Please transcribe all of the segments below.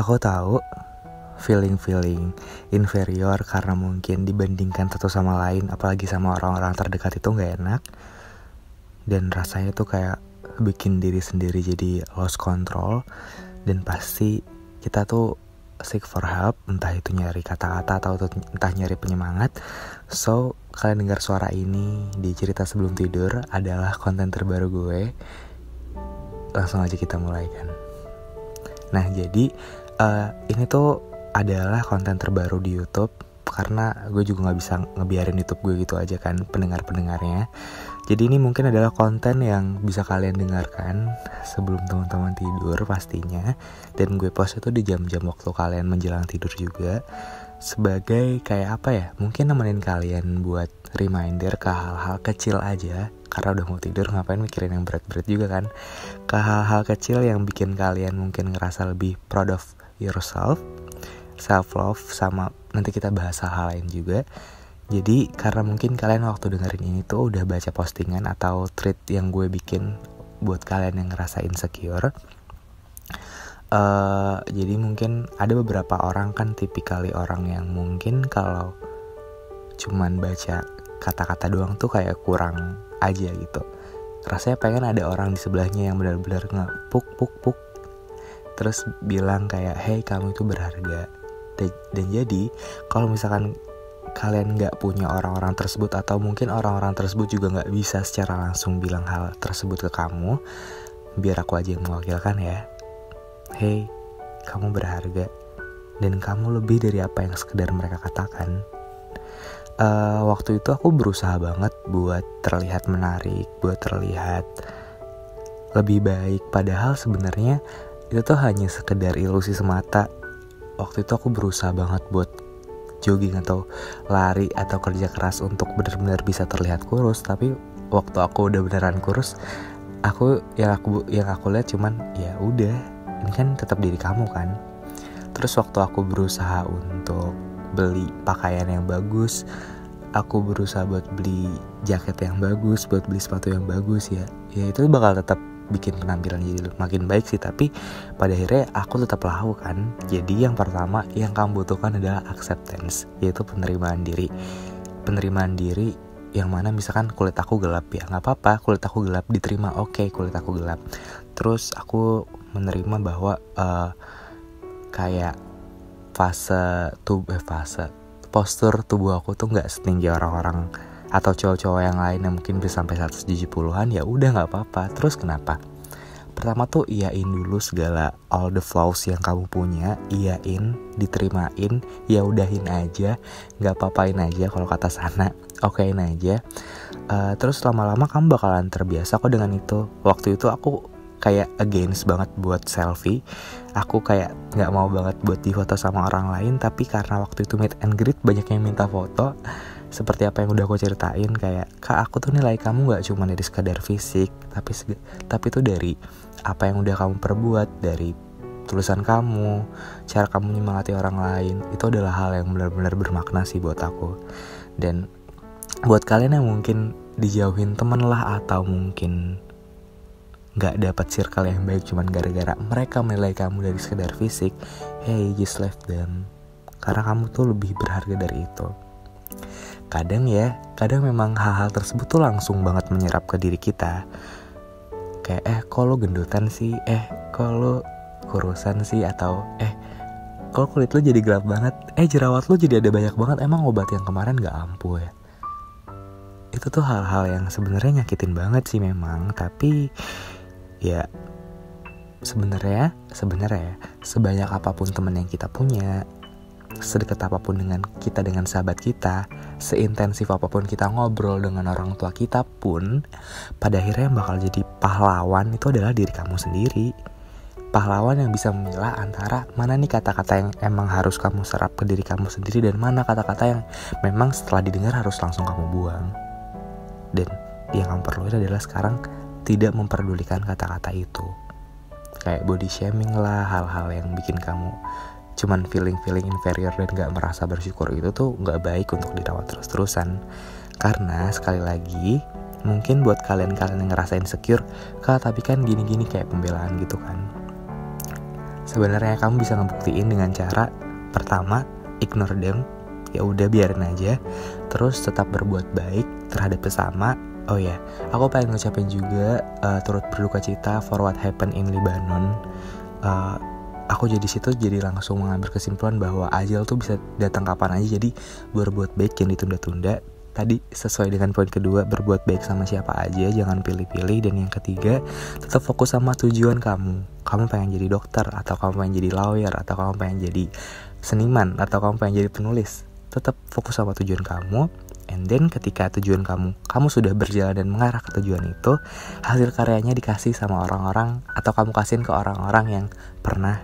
Aku tahu feeling inferior karena mungkin dibandingkan satu sama lain, apalagi sama orang-orang terdekat itu gak enak. Dan rasanya tuh kayak bikin diri sendiri jadi lost control. Dan pasti kita tuh seek for help, entah itu nyari kata-kata atau entah nyari penyemangat. So, kalian dengar suara ini di cerita sebelum tidur adalah konten terbaru gue. Langsung aja kita mulai kan. Nah, jadi ini tuh adalah konten terbaru di YouTube, karena gue juga gak bisa ngebiarin YouTube gue gitu aja kan pendengar-pendengarnya. Jadi ini mungkin adalah konten yang bisa kalian dengarkan sebelum teman-teman tidur pastinya. Dan gue post itu di jam-jam waktu kalian menjelang tidur juga, sebagai kayak apa ya, mungkin nemenin kalian buat reminder ke hal-hal kecil aja. Karena udah mau tidur, ngapain mikirin yang berat-berat juga kan. Ke hal-hal kecil yang bikin kalian mungkin ngerasa lebih proud of yourself, self-love, sama nanti kita bahas hal lain juga. Jadi karena mungkin kalian waktu dengerin ini tuh udah baca postingan atau tweet yang gue bikin buat kalian yang ngerasa insecure. Jadi mungkin ada beberapa orang kan tipikali orang yang mungkin kalau cuman baca kata-kata doang tuh kayak kurang aja gitu. Rasanya pengen ada orang di sebelahnya yang benar-benar ngepuk terus bilang kayak, hey kamu itu berharga. Dan jadi kalau misalkan kalian gak punya orang-orang tersebut, atau mungkin orang-orang tersebut juga gak bisa secara langsung bilang hal tersebut ke kamu, biar aku aja yang mewakilkan ya. Hey, kamu berharga, dan kamu lebih dari apa yang sekedar mereka katakan. Waktu itu aku berusaha banget buat terlihat menarik, buat terlihat lebih baik, padahal sebenarnya itu tuh hanya sekedar ilusi semata. Waktu itu aku berusaha banget buat jogging atau lari atau kerja keras untuk benar-benar bisa terlihat kurus, tapi waktu aku udah beneran kurus, yang aku lihat cuman ya udah, ini kan tetap diri kamu kan. Terus waktu aku berusaha untuk beli pakaian yang bagus, aku berusaha buat beli jaket yang bagus, buat beli sepatu yang bagus, ya itu bakal tetap bikin penampilan jadi makin baik sih. Tapi pada akhirnya aku tetap lakukan. Jadi yang pertama yang kamu butuhkan adalah acceptance, yaitu penerimaan diri yang mana misalkan kulit aku gelap, ya gak apa-apa, kulit aku gelap diterima, oke, kulit aku gelap. Terus aku menerima bahwa kayak postur tubuh aku tuh gak setinggi orang-orang atau cowok-cowok yang lain yang mungkin bisa sampai 170-an. Ya udah nggak apa-apa. Terus kenapa? Pertama tuh iyain dulu segala all the flaws yang kamu punya, iyain, diterimain, ya udahin aja, nggak apa-apain aja kalau kata sana, okein aja. Terus lama-lama kamu bakalan terbiasa kok dengan itu. Waktu itu aku kayak against banget buat selfie. Aku kayak nggak mau banget buat difoto sama orang lain, tapi karena waktu itu meet and greet banyak yang minta foto. Seperti apa yang udah aku ceritain, kayak, kak aku tuh nilai kamu gak cuma dari sekadar fisik, tapi tuh dari apa yang udah kamu perbuat, dari tulisan kamu, cara kamu menyemangati orang lain. Itu adalah hal yang benar-benar bermakna sih buat aku. Dan buat kalian yang mungkin dijauhin temen lah, atau mungkin gak dapat circle yang baik cuman gara-gara mereka menilai kamu dari sekadar fisik, hey, just leave them, karena kamu tuh lebih berharga dari itu. Kadang memang hal-hal tersebut tuh langsung banget menyerap ke diri kita. Kayak kok lo gendutan sih, kok lo kurusan sih, atau kok kulit lo jadi gelap banget, jerawat lo jadi ada banyak banget, emang obat yang kemarin gak ampuh ya. Itu tuh hal-hal yang sebenarnya nyakitin banget sih memang. Tapi ya sebenarnya sebanyak apapun teman yang kita punya, sedekat apapun dengan sahabat kita, seintensif apapun kita ngobrol dengan orang tua kita pun, pada akhirnya yang bakal jadi pahlawan itu adalah diri kamu sendiri. Pahlawan yang bisa memilah antara mana nih kata-kata yang emang harus kamu serap ke diri kamu sendiri, dan mana kata-kata yang memang setelah didengar harus langsung kamu buang. Dan yang kamu perluin adalah sekarang tidak memperdulikan kata-kata itu. Kayak body shaming lah, hal-hal yang bikin kamu cuman feeling inferior dan gak merasa bersyukur, itu tuh gak baik untuk dirawat terus-terusan. Karena sekali lagi, mungkin buat kalian yang ngerasa insecure, kak tapi kan gini-gini, kayak pembelaan gitu kan. sebenarnya kamu bisa ngebuktiin dengan cara pertama, ignore them, ya udah biarin aja. Terus tetap berbuat baik terhadap sesama. Oh ya, aku pengen ngucapin juga turut berduka cita for what happened in Lebanon. Aku jadi situ jadi langsung mengambil kesimpulan bahwa ajal tuh bisa datang kapan aja. Jadi berbuat baik yang ditunda-tunda. Tadi sesuai dengan poin kedua, berbuat baik sama siapa aja, jangan pilih-pilih. Dan yang ketiga, tetap fokus sama tujuan kamu. Kamu pengen jadi dokter, atau kamu pengen jadi lawyer, atau kamu pengen jadi seniman, atau kamu pengen jadi penulis. Tetap fokus sama tujuan kamu. And then ketika tujuan kamu sudah berjalan dan mengarah ke tujuan itu, hasil karyanya dikasih sama orang-orang, atau kamu kasihin ke orang-orang yang pernah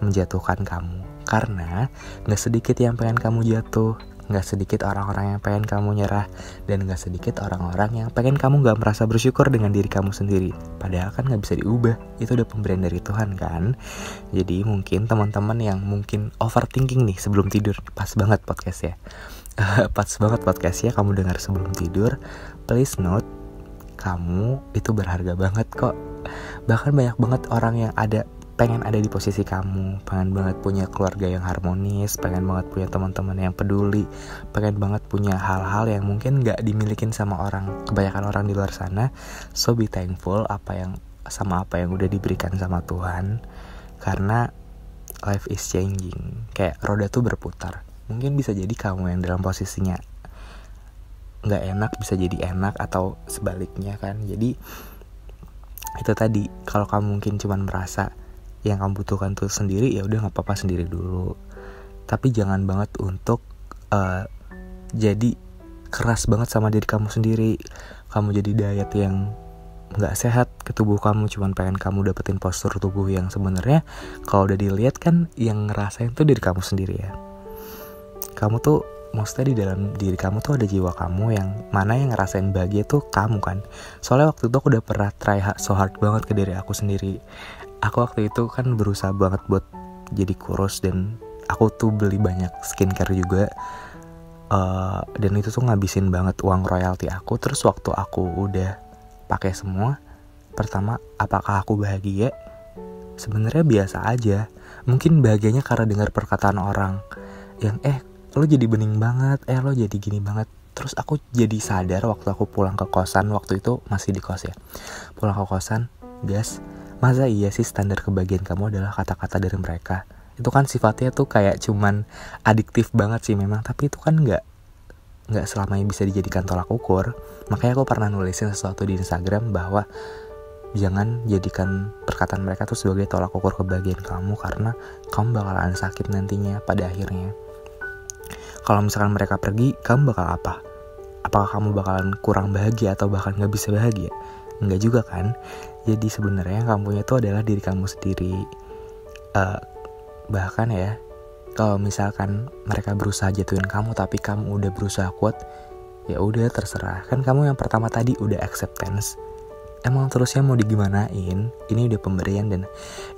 menjatuhkan kamu. Karena gak sedikit yang pengen kamu jatuh, gak sedikit orang-orang yang pengen kamu nyerah, dan gak sedikit orang-orang yang pengen kamu gak merasa bersyukur dengan diri kamu sendiri. Padahal kan gak bisa diubah, itu udah pemberian dari Tuhan kan. Jadi mungkin teman-teman yang mungkin overthinking nih sebelum tidur, pas banget podcast ya. Kamu dengar sebelum tidur. Please note, kamu itu berharga banget kok. Bahkan banyak banget orang yang pengen ada di posisi kamu, pengen banget punya keluarga yang harmonis, pengen banget punya teman-teman yang peduli, pengen banget punya hal-hal yang mungkin gak dimilikin sama kebanyakan orang di luar sana. So be thankful apa yang udah diberikan sama Tuhan. Karena life is changing, kayak roda tuh berputar. Mungkin bisa jadi kamu yang dalam posisinya gak enak bisa jadi enak, atau sebaliknya kan. Jadi itu tadi, kalau kamu mungkin cuman merasa yang kamu butuhkan tuh sendiri, ya udah nggak apa-apa sendiri dulu. Tapi jangan banget untuk jadi keras banget sama diri kamu sendiri. Kamu jadi diet yang nggak sehat ke tubuh kamu, cuman pengen kamu dapetin postur tubuh yang sebenarnya kalau udah dilihat kan yang ngerasain tuh diri kamu sendiri ya. Kamu tuh maksudnya di dalam diri kamu tuh ada jiwa kamu yang mana yang ngerasain bahagia tuh kamu kan. Soalnya waktu itu aku udah pernah try so hard banget ke diri aku sendiri. Aku waktu itu kan berusaha banget buat jadi kurus, dan aku tuh beli banyak skincare juga. Dan itu tuh ngabisin banget uang royalti aku. Terus waktu aku udah pakai semua, pertama, apakah aku bahagia? Sebenarnya biasa aja. Mungkin bahagianya karena dengar perkataan orang yang lo jadi bening banget, lo jadi gini banget. Terus aku jadi sadar waktu aku pulang ke kosan, waktu itu masih di kos ya. Pulang ke kosan, guys, masa iya sih standar kebahagiaan kamu adalah kata-kata dari mereka? Itu kan sifatnya tuh kayak cuman adiktif banget sih memang, tapi itu kan nggak selamanya bisa dijadikan tolak ukur. Makanya aku pernah nulisin sesuatu di Instagram bahwa jangan jadikan perkataan mereka tuh sebagai tolak ukur kebahagiaan kamu, karena kamu bakalan sakit nantinya pada akhirnya. Kalau misalkan mereka pergi, kamu bakal apa? Apakah kamu bakalan kurang bahagia atau bahkan gak bisa bahagia? Enggak juga kan? Jadi sebenarnya yang kamu punya itu adalah diri kamu sendiri. Bahkan ya, kalau misalkan mereka berusaha jatuhin kamu tapi kamu udah berusaha kuat, ya udah terserah. Kan kamu yang pertama tadi udah acceptance. Emang terusnya mau digimanain? Ini udah pemberian, dan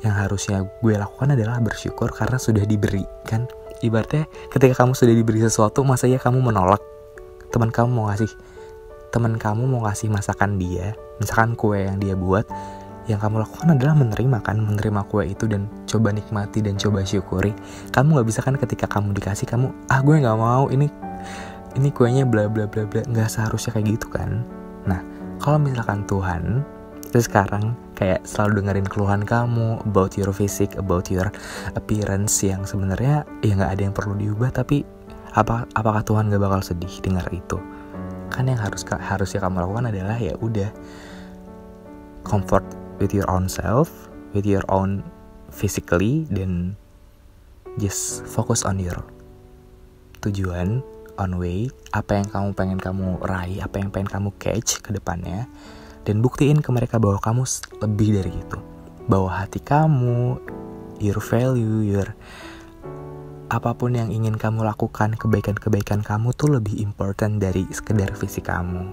yang harusnya gue lakukan adalah bersyukur karena sudah diberi kan. Ibaratnya ketika kamu sudah diberi sesuatu, masa ya kamu menolak? Teman kamu mau ngasih masakan dia, misalkan kue yang dia buat, yang kamu lakukan adalah menerima kue itu dan coba nikmati dan coba syukuri. Kamu nggak bisa kan ketika kamu dikasih, kamu gue nggak mau, ini kuenya bla bla bla bla. Nggak seharusnya kayak gitu kan. Nah, kalau misalkan Tuhan terus sekarang kayak selalu dengerin keluhan kamu about your physique, about your appearance, yang sebenarnya ya nggak ada yang perlu diubah, tapi apakah Tuhan nggak bakal sedih dengar itu? Kan yang harusnya kamu lakukan adalah ya udah comfort with your own self, with your own physically, dan just focus on your tujuan, on way, apa yang kamu pengen kamu raih, apa yang pengen kamu catch ke depannya. Dan buktiin ke mereka bahwa kamu lebih dari itu, bahwa hati kamu, your value, your apapun yang ingin kamu lakukan, kebaikan-kebaikan kamu tuh lebih important dari sekedar fisik kamu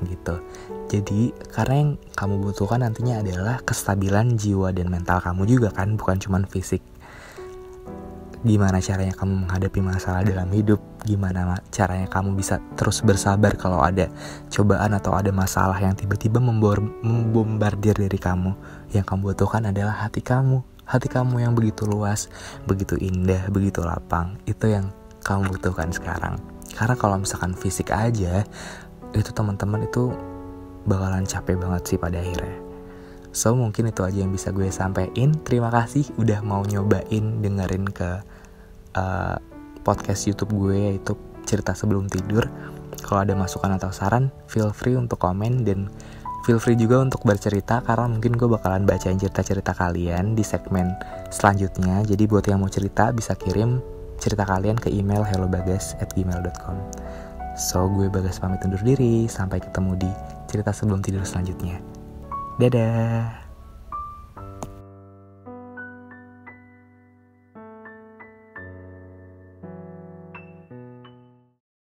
gitu. Jadi karena yang kamu butuhkan nantinya adalah kestabilan jiwa dan mental kamu juga kan, bukan cuma fisik. Gimana caranya kamu menghadapi masalah dalam hidup, gimana caranya kamu bisa terus bersabar kalau ada cobaan atau ada masalah yang tiba-tiba membombardir diri kamu. Yang kamu butuhkan adalah hati kamu, Hati kamu yang begitu luas, begitu indah, begitu lapang, itu yang kamu butuhkan sekarang. Karena kalau misalkan fisik aja, itu teman-teman itu bakalan capek banget sih pada akhirnya. So mungkin itu aja yang bisa gue sampein. Terima kasih udah mau nyobain dengerin ke podcast YouTube gue, yaitu Cerita Sebelum Tidur. Kalau ada masukan atau saran, feel free untuk komen, dan feel free juga untuk bercerita, karena mungkin gue bakalan bacain cerita-cerita kalian di segmen selanjutnya. Jadi buat yang mau cerita bisa kirim cerita kalian ke email hellobagas@gmail.com. So gue Bagas pamit undur diri. Sampai ketemu di Cerita Sebelum Tidur selanjutnya. Dadah.